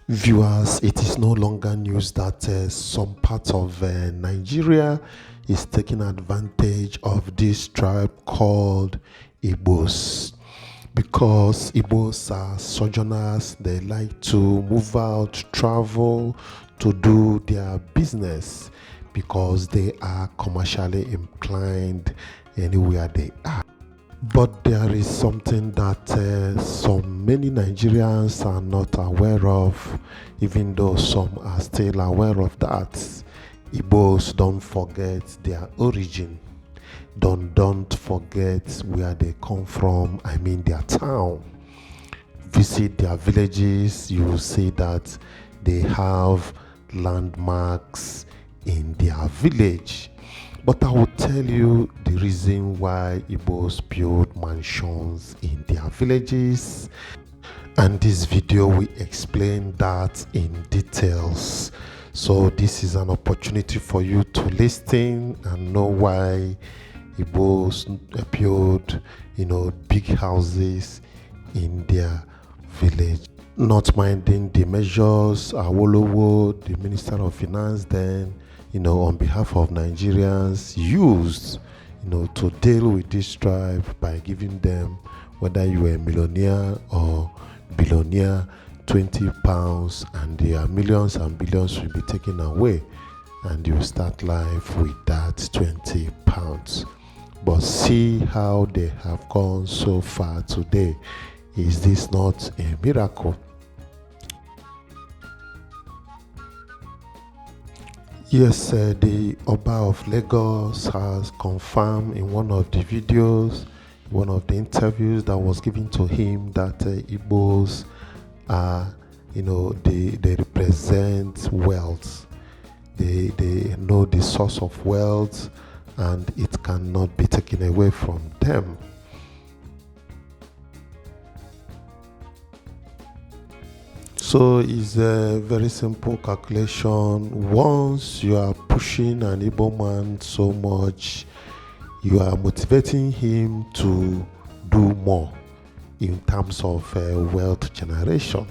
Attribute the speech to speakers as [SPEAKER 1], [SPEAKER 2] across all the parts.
[SPEAKER 1] Viewers, it is no longer news that some parts of Nigeria is taking advantage of this tribe called Igbos. Because Igbos are sojourners, they like to move out, travel to do their business because they are commercially inclined anywhere they are. But there is something that some many Nigerians are not aware of, even though some are still aware of that. Igbos don't forget their origin. Don't forget where they come from, I mean their town. Visit their villages, you will see that they have landmarks in their village. But I will tell you the reason why Igbos build mansions in their villages. And this video will explain that in details. So this is an opportunity for you to listen and know why Igbos build, big houses in their village. Not minding the measures Awolowo, the Minister of Finance, then, on behalf of Nigerians, used, to deal with this tribe by giving them, whether you are a millionaire or billionaire, £20, and their millions and billions will be taken away, and you start life with that £20. But see how they have gone so far today. Is this not a miracle? Yes, the Oba of Lagos has confirmed in one of the videos, one of the interviews that was given to him, that Igbos are, they represent wealth. They know the source of wealth, and it cannot be taken away from them. So it's a very simple calculation. Once you are pushing an Igbo man so much, you are motivating him to do more in terms of wealth generation.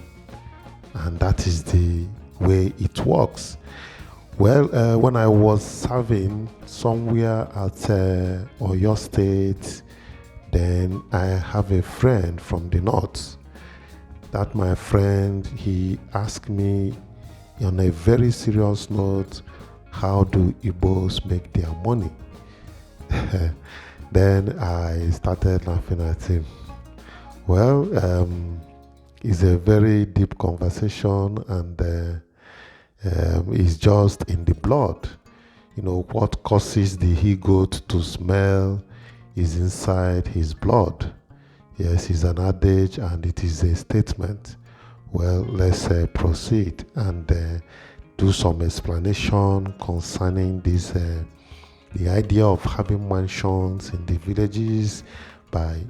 [SPEAKER 1] And that is the way it works. Well, when I was serving somewhere at Oyo State, then I have a friend from the north. That my friend, he asked me on a very serious note, how do Igbos make their money? Then I started laughing at him. Well, it's a very deep conversation, and it's just in the blood. What causes the he-goat to smell is inside his blood. Yes, it's an adage and it is a statement. Well, let's proceed and do some explanation concerning this, the idea of having mansions in the villages by.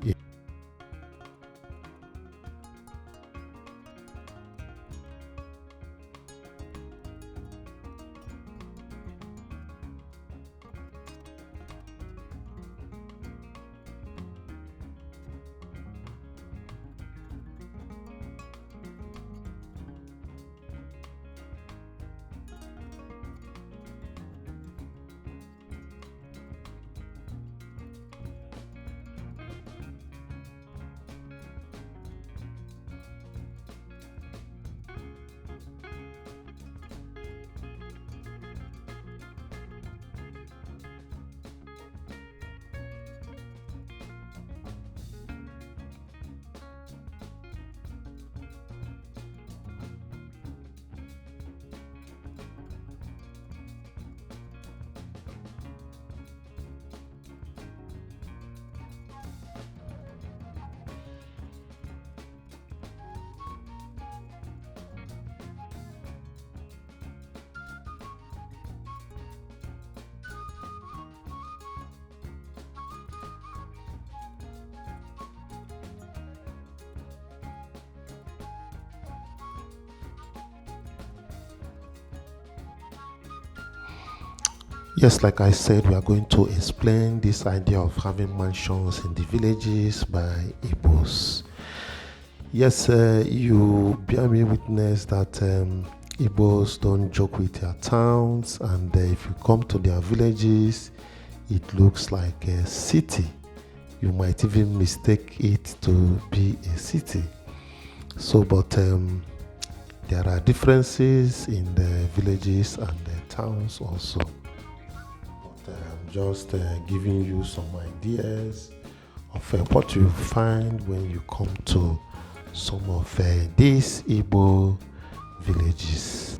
[SPEAKER 1] Yes, like I said, we are going to explain this idea of having mansions in the villages by Igbos. Yes, you bear me witness that Igbos don't joke with their towns, and if you come to their villages, it looks like a city. You might even mistake it to be a city. So, but there are differences in the villages and the towns also. But I'm just giving you some ideas of what you find when you come to some of these Igbo villages.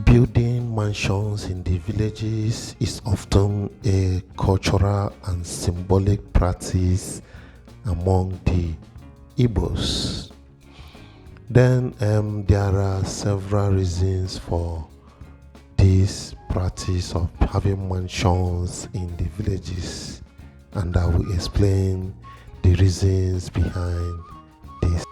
[SPEAKER 1] Building mansions in the villages is often a cultural and symbolic practice among the Igbos. Then there are several reasons for this practice of having mansions in the villages, and I will explain the reasons behind this.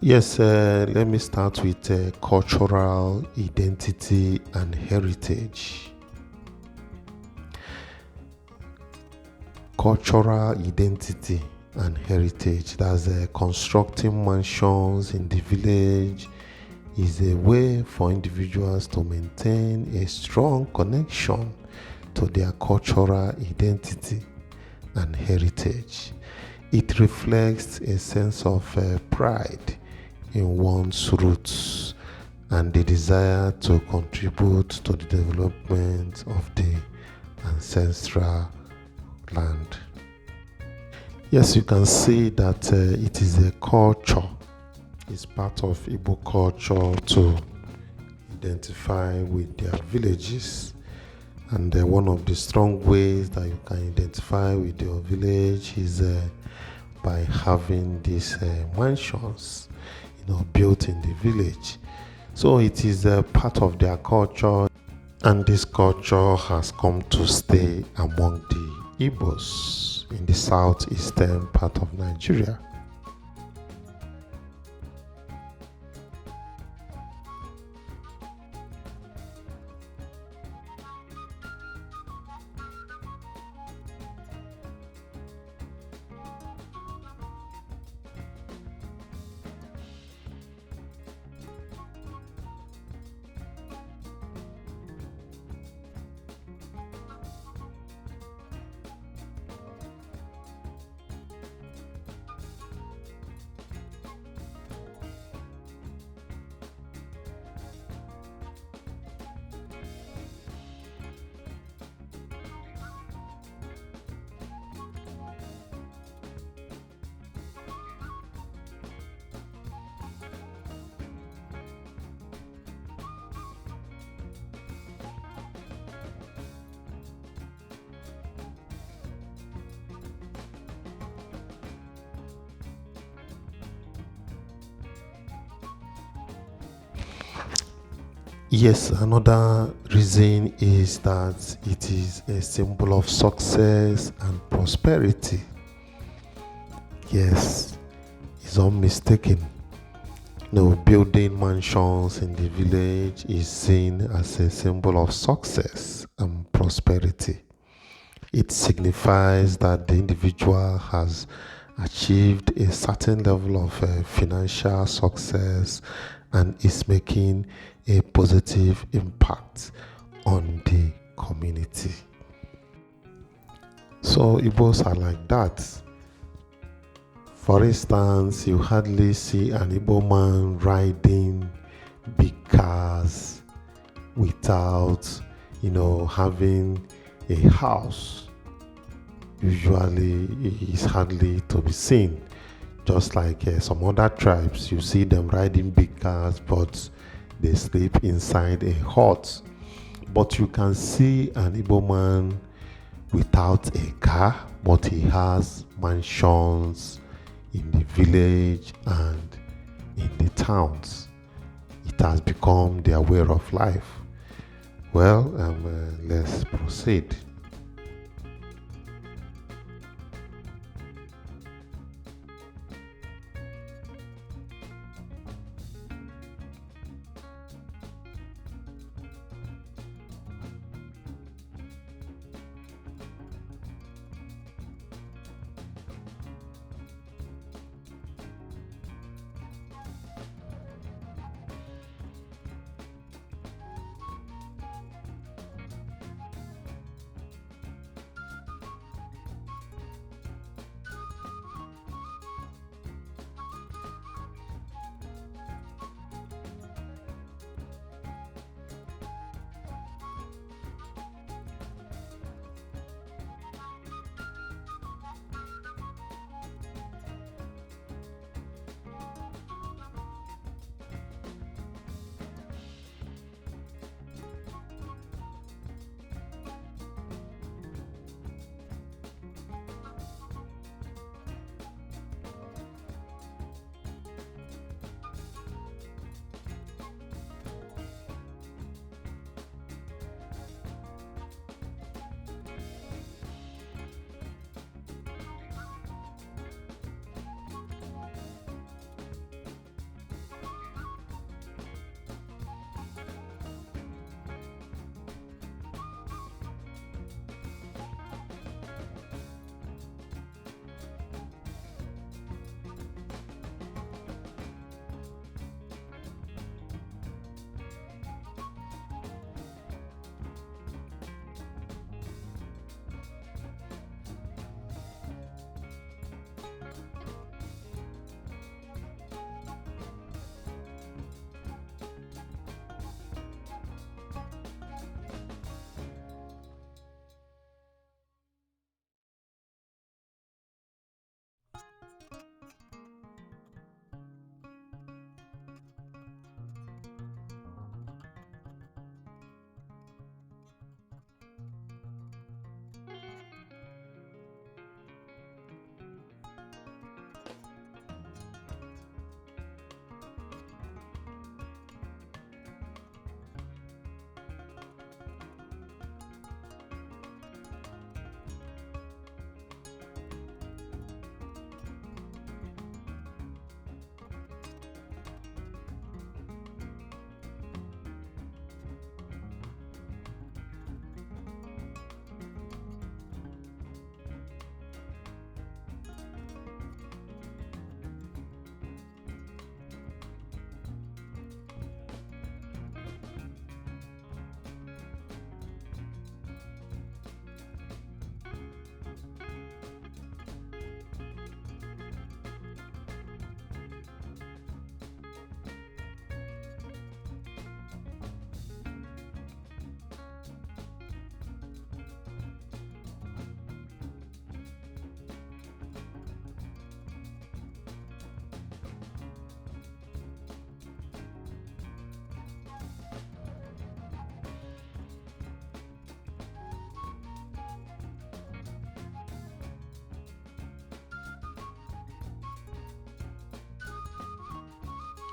[SPEAKER 1] Yes, let me start with cultural identity and heritage. Cultural identity and heritage. That's constructing mansions in the village is a way for individuals to maintain a strong connection to their cultural identity. and heritage. It reflects a sense of pride in one's roots and the desire to contribute to the development of the ancestral land. Yes, you can see that it is a culture. It's part of Igbo culture to identify with their villages. And one of the strong ways that you can identify with your village is by having these mansions, built in the village. So it is a part of their culture, and this culture has come to stay among the Igbos in the southeastern part of Nigeria. Yes, another reason is that it is a symbol of success and prosperity. Yes, it's unmistaken. Building mansions in the village is seen as a symbol of success and prosperity. It signifies that the individual has achieved a certain level of financial success and is making a positive impact on the community. So Igbos are like that. For instance, you hardly see an Igbo man riding big cars without, having a house. Usually, it's hardly to be seen. Just like some other tribes, you see them riding big cars, but they sleep inside a hut. But you can see an Igbo man without a car, but he has mansions in the village and in the towns. It has become their way of life. Well, let's proceed.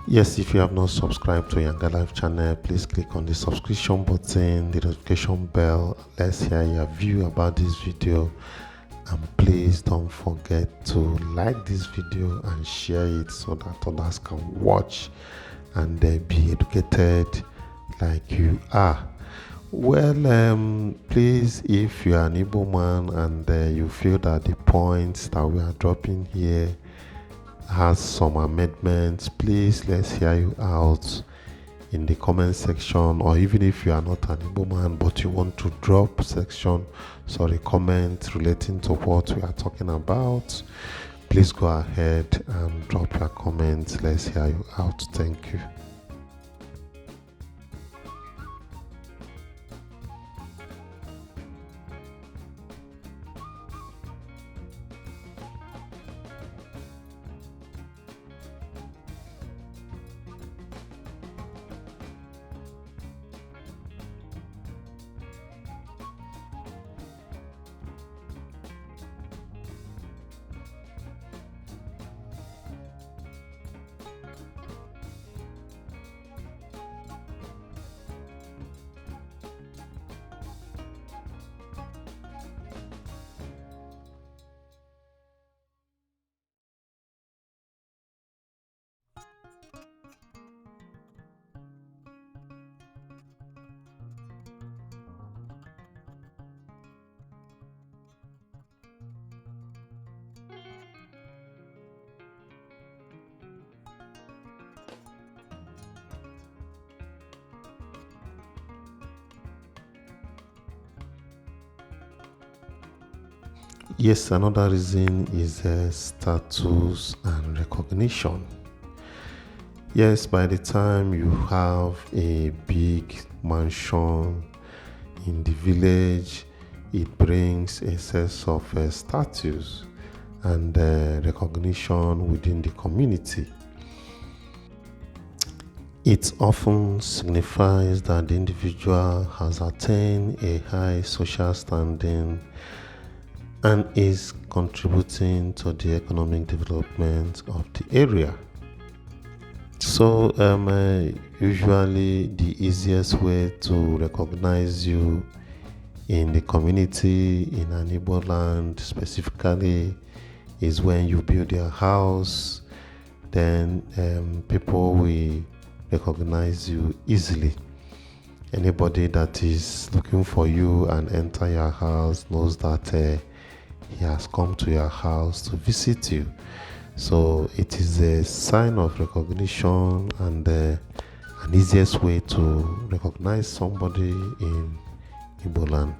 [SPEAKER 1] Yes, if you have not subscribed to Younger Life channel, please click on the subscription button, the notification bell. Let's hear your view about this video, and please don't forget to like this video and share it so that others can watch and be educated like you are. Well, please, if you are an Igbo man and you feel that the points that we are dropping here has some amendments, please let's hear you out in the comment section. Or even if you are not an Igbo man but you want to drop comment relating to what we are talking about, please go ahead and drop your comments. Let's hear you out. Thank you. Yes, another reason is status and recognition. Yes, by the time you have a big mansion in the village, it brings a sense of status and recognition within the community. It often signifies that the individual has attained a high social standing and is contributing to the economic development of the area. So, usually the easiest way to recognize you in the community in an Igbo land specifically is when you build your house. Then people will recognize you easily. Anybody that is looking for you and enter your house knows that he has come to your house to visit you. So it is a sign of recognition and an easiest way to recognize somebody in Igbo land.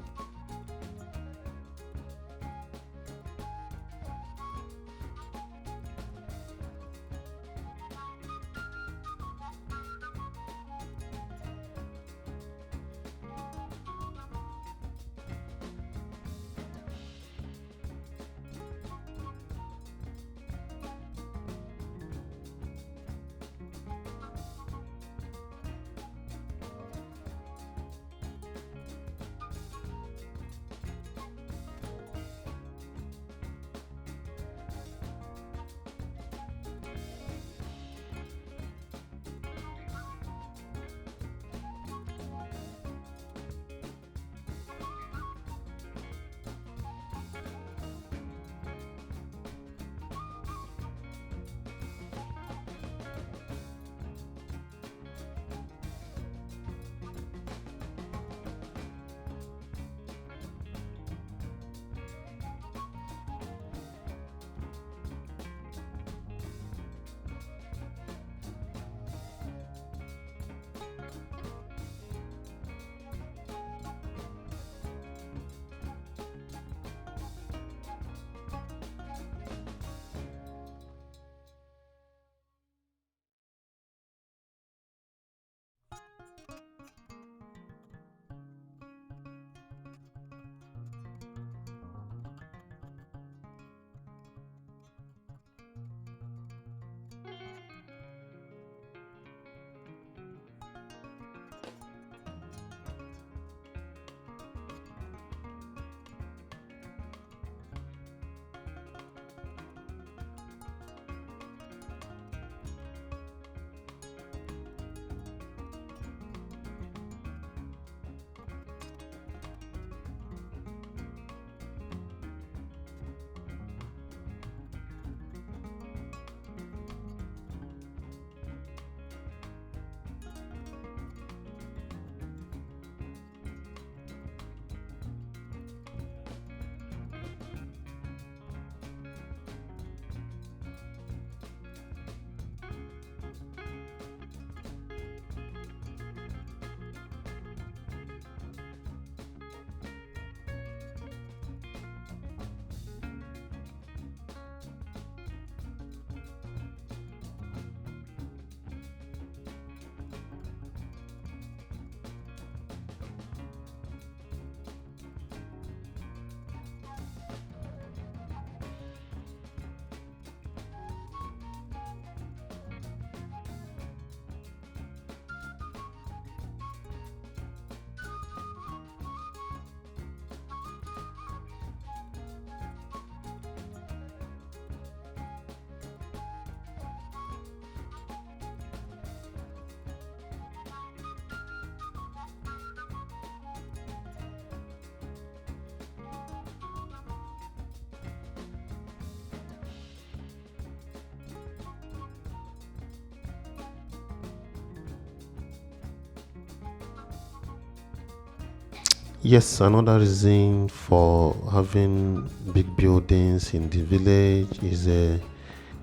[SPEAKER 1] Yes, another reason for having big buildings in the village is a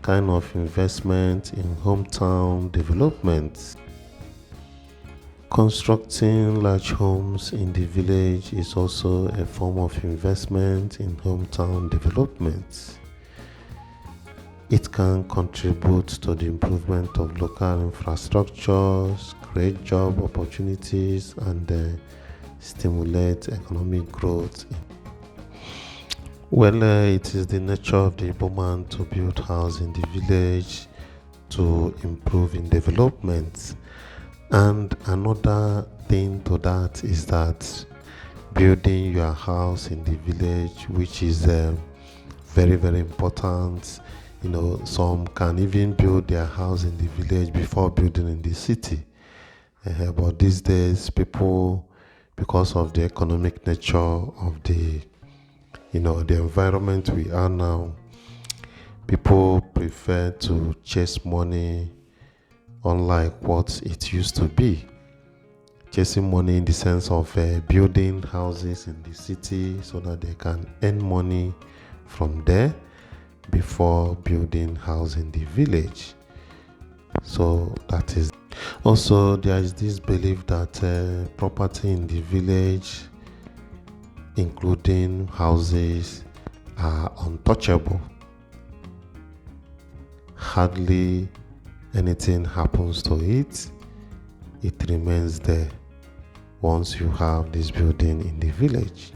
[SPEAKER 1] kind of investment in hometown development. Constructing large homes in the village is also a form of investment in hometown development. It can contribute to the improvement of local infrastructures, create job opportunities, and stimulate economic growth. Well, it is the nature of the Igbo man to build house in the village to improve in development. And another thing to that is that building your house in the village, which is very, very important. Some can even build their house in the village before building in the city. But these days, people, because of the economic nature of the environment we are now, people prefer to chase money unlike what it used to be. Chasing money in the sense of building houses in the city so that they can earn money from there before building house in the village. So that is also, there is this belief that property in the village, including houses, are untouchable. Hardly anything happens to it. It remains there once you have this building in the village.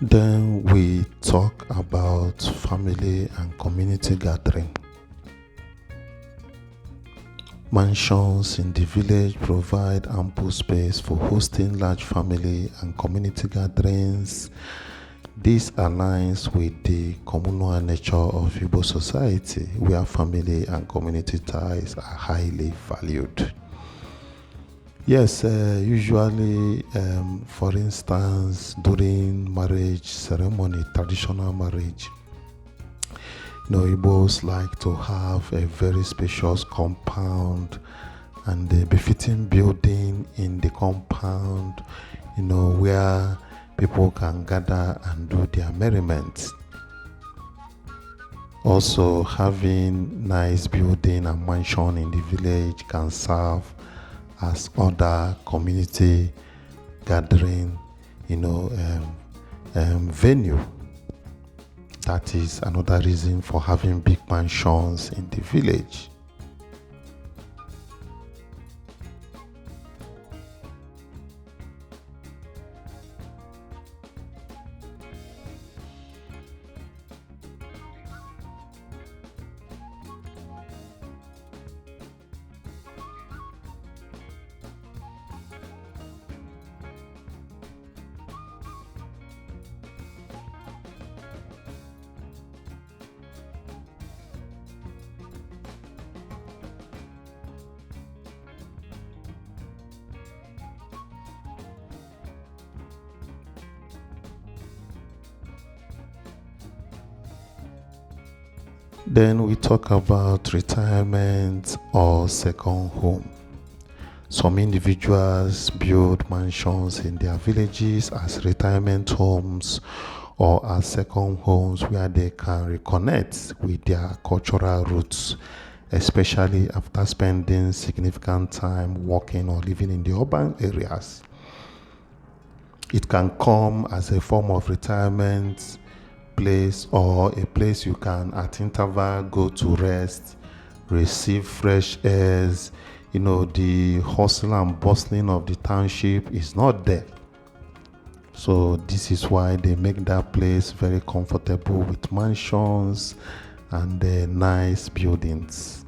[SPEAKER 1] Then we talk about family and community gathering. Mansions in the village provide ample space for hosting large family and community gatherings. This aligns with the communal nature of Igbo society, where family and community ties are highly valued. Yes, usually, for instance, during marriage ceremony, traditional marriage, Igbos like to have a very spacious compound and a befitting building in the compound, where people can gather and do their merriment. Also, having nice building and mansion in the village can serve as other community gathering, venue. That is another reason for having big mansions in the village. Then we talk about retirement or second home. Some individuals build mansions in their villages as retirement homes or as second homes where they can reconnect with their cultural roots, especially after spending significant time working or living in the urban areas. It can come as a form of retirement place or a place you can at interval go to rest, receive fresh airs. The hustle and bustling of the township is not there. So this is why they make that place very comfortable with mansions and nice buildings.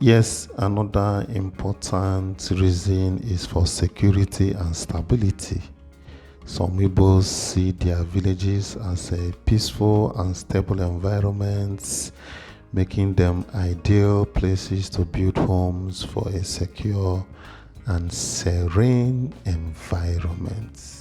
[SPEAKER 1] Yes, another important reason is for security and stability. Some Igbos see their villages as a peaceful and stable environments, making them ideal places to build homes for a secure and serene environment.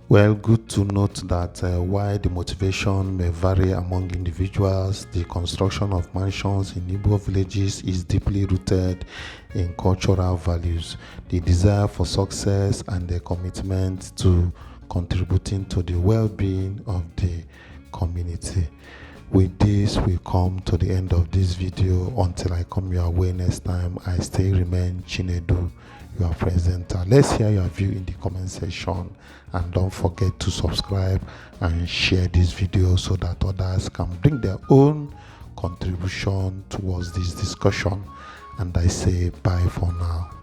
[SPEAKER 1] Well, good to note that while the motivation may vary among individuals, the construction of mansions in Igbo villages is deeply rooted in cultural values, the desire for success, and the commitment to contributing to the well-being of the community. With this, we come to the end of this video. Until I come your way next time, I still remain Chinedu, your presenter. Let's hear your view in the comment section, and don't forget to subscribe and share this video so that others can bring their own contribution towards this discussion. And I say bye for now.